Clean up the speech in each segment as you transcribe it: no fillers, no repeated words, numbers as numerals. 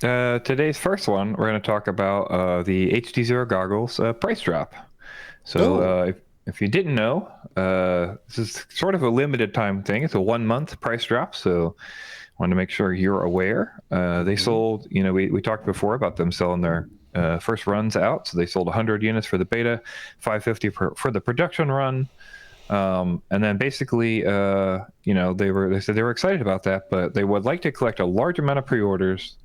Today's first one, we're going to talk about the HDZero goggles price drop. So Oh, if you didn't know, this is sort of a limited time thing. It's a 1 month price drop. So wanted to make sure you're aware. They hmm sold, we talked before about them selling their first runs out. So they sold 100 units for the beta, 550 for the production run. And then basically, they said they were excited about that, but they would like to collect a large amount of pre-orders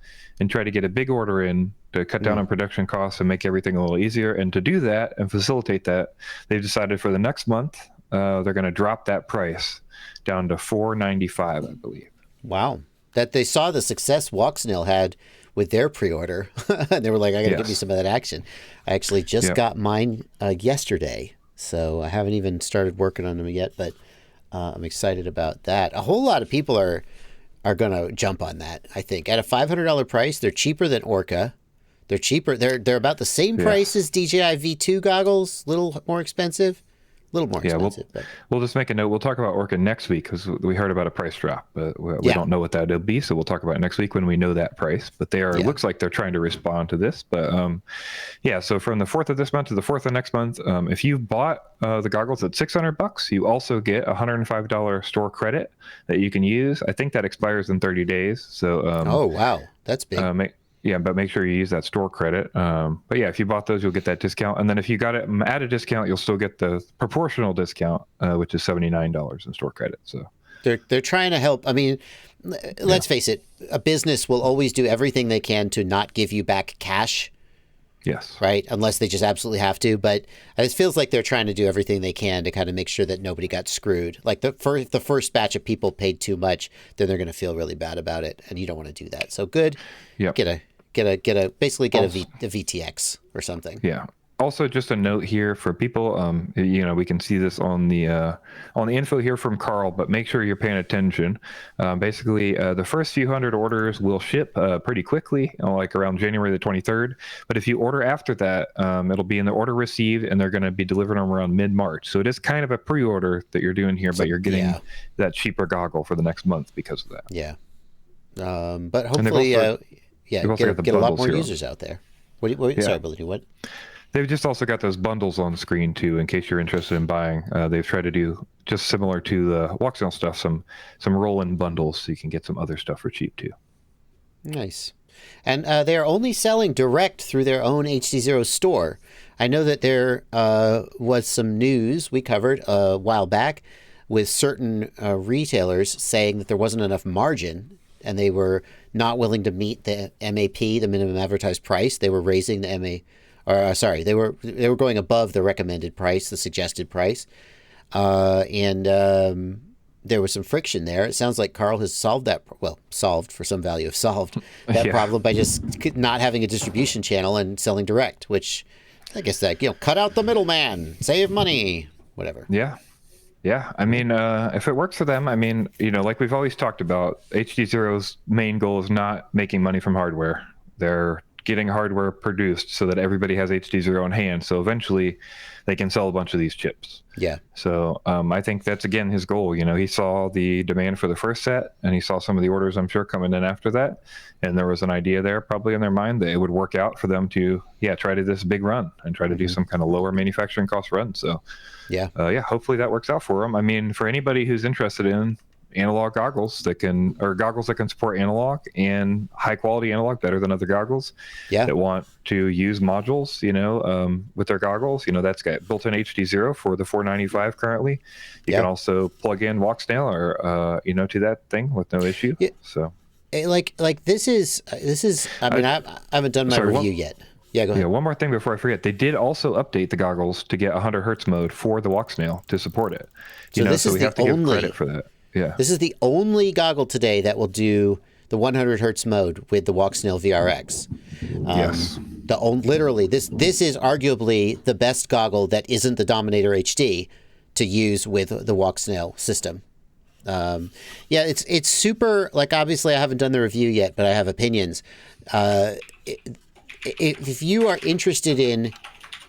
and try to get a big order in to cut down on production costs and make everything a little easier. And to do that and facilitate that, they've decided for the next month, they're going to drop that price down to $495, I believe. wow. That they saw the success Walksnail had with their pre-order. And they were like, I got to get me Yes. some of that action. I actually just Yeah. got mine yesterday. So I haven't even started working on them yet, but I'm excited about that. A whole lot of people are going to jump on that, I think. At a $500 price, they're cheaper than Orca. They're cheaper. They're about the same Yeah. price as DJI V2 goggles, a little more expensive. A little more Yeah, expensive, but we'll just make a note. We'll talk about Orca next week because we heard about a price drop, but we yeah. don't know what that'll be. So we'll talk about it next week when we know that price. But they are, it Yeah. looks like they're trying to respond to this. But yeah, so from the 4th of this month to the 4th of next month, if you bought the goggles at $600, you also get a $105 store credit that you can use. I think that expires in 30 days. So Oh, wow. That's big. yeah, but make sure you use that store credit. But yeah, if you bought those, you'll get that discount. And then if you got it at a discount, you'll still get the proportional discount, which is $79 in store credit. So They're trying to help. I mean, let's face it, a business will always do everything they can to not give you back cash, yes, right? Unless they just absolutely have to. But it feels like they're trying to do everything they can to kind of make sure that nobody got screwed. Like the first batch of people paid too much, then they're going to feel really bad about it, and you don't want to do that. So good, yep. basically get Also, a VTX or something. yeah. Also, just a note here for people. We can see this on the info here from Carl, but make sure you're paying attention. Basically, the first few hundred orders will ship pretty quickly, like around January the 23rd. But if you order after that, it'll be in the order received, and they're going to be delivered around mid-March. So it is kind of a pre-order that you're doing here, So but you're getting yeah, that cheaper goggle for the next month because of that. yeah. But And hopefully, yeah, they've also got the get a lot bundles more here. users out there. Yeah. Sorry, Billy, what? They've just also got those bundles on the screen too, in case you're interested in buying. They've tried to do just similar to the Walksnail stuff, some roll-in bundles, so you can get some other stuff for cheap too. Nice. And they are only selling direct through their own HDZero store. I know that there was some news we covered a while back with certain retailers saying that there wasn't enough margin and they were not willing to meet the MAP, the minimum advertised price. They were raising the sorry, they were going above the recommended price, the suggested price, and there was some friction there. It sounds like Carl has solved that. Well, solved for some value of solved that Yeah, problem by just not having a distribution channel and selling direct. Which I guess that cut out the middleman, save money, whatever. yeah, yeah. I mean, if it works for them, I mean, like we've always talked about, HD Zero's main goal is not making money from hardware. They're getting hardware produced so that everybody has HD Zero in hand. So eventually, they can sell a bunch of these chips. Yeah, So I think that's again his goal. He saw the demand for the first set, and he saw some of the orders, I'm sure, coming in after that, and there was an idea there probably in their mind that it would work out for them to try to do this big run and try to do some kind of lower manufacturing cost run. So yeah, hopefully that works out for them. I mean, for anybody who's interested in analog goggles goggles that can support analog and high quality analog better than other goggles yeah, that want to use modules, with their goggles, that's got built-in HDZero for the 495 currently. You yeah. can also plug in Walksnail or, to that thing with no issue. Yeah. So Like this is. I mean, I haven't done my sorry, review yet. Yeah, go ahead. yeah, one more thing before I forget. They did also update the goggles to get 100 hertz mode for the Walksnail to support it. So this So is we the have to give only. credit for that. Yeah. This is the only goggle today that will do the 100 hertz mode with the Walksnail VRX. Yes. Literally, this is arguably the best goggle that isn't the Dominator HD to use with the Walksnail system. Yeah, it's super. Like, obviously, I haven't done the review yet, but I have opinions. If you are interested in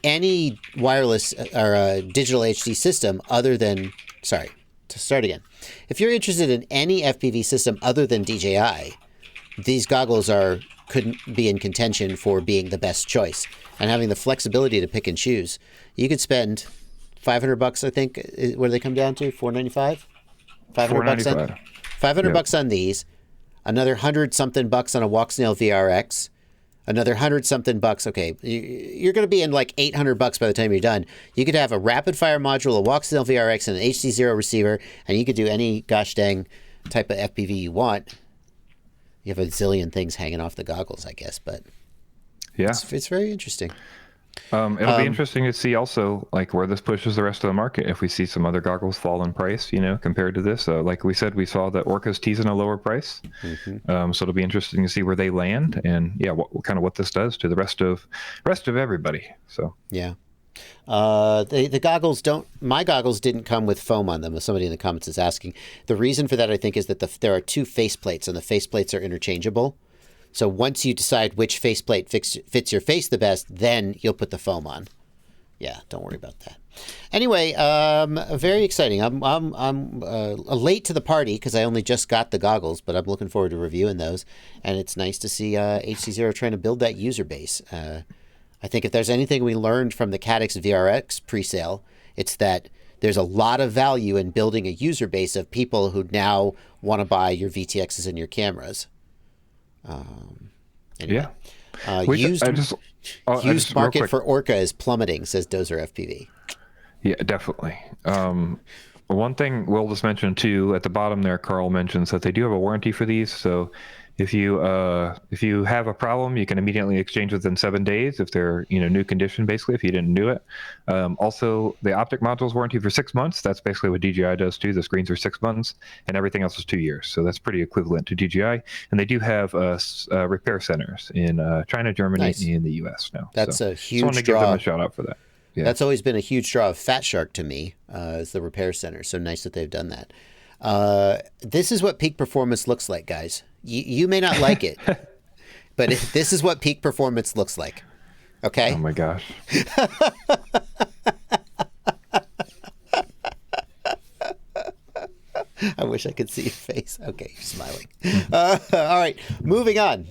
any wireless or digital HD system other than, sorry, to start again. If you're interested in any FPV system other than DJI, these goggles are couldn't be in contention for being the best choice. And having the flexibility to pick and choose, you could spend $500, I think. What do they come down to? $495? $500 on $500 on these. Another $100-something on a Walksnail VRX. Another $100-something. Okay, you're going to be in like $800 by the time you're done. You could have a rapid fire module, a Walksnail VRX, and an HDZero receiver, and you could do any gosh dang type of FPV you want. You have a zillion things hanging off the goggles, I guess, but yeah, it's very interesting. It'll be interesting to see also like where this pushes the rest of the market. If we see some other goggles fall in price, compared to this, like we said, we saw that Orca's teasing a lower price. So it'll be interesting to see where they land, and what this does to the rest of everybody. So yeah, the goggles my goggles didn't come with foam on them, as somebody in the comments is asking. The reason for that, I think, is that there are 2 faceplates, and the faceplates are interchangeable. So once you decide which faceplate fits your face the best, then you'll put the foam on. Yeah, don't worry about that. Anyway, very exciting. I'm late to the party because I only just got the goggles, but I'm looking forward to reviewing those. And it's nice to see HDZero trying to build that user base. I think if there's anything we learned from the Caddx VRX presale, it's that there's a lot of value in building a user base of people who now want to buy your VTXs and your cameras. Anyway. Yeah. Used market for Orca is plummeting, says Dozer FPV. Yeah, definitely. One thing we'll just mention too, at the bottom there, Carl mentions that they do have a warranty for these. So if you have a problem, you can immediately exchange within 7 days if they're new condition, basically, if you didn't do it. Also, the optic modules warranty for 6 months. That's basically what DJI does too. The screens are 6 months, and everything else is 2 years. So that's pretty equivalent to DJI. And they do have repair centers in China, Germany, and in the US now. That's a huge draw. I want to give them a shout out for that. Yeah. That's always been a huge draw of Fat Shark to me, is the repair center. So nice that they've done that. This is what peak performance looks like, guys. You may not like it, but this is what peak performance looks like. Okay? Oh my gosh. I wish I could see your face. Okay, you're smiling. All right, moving on.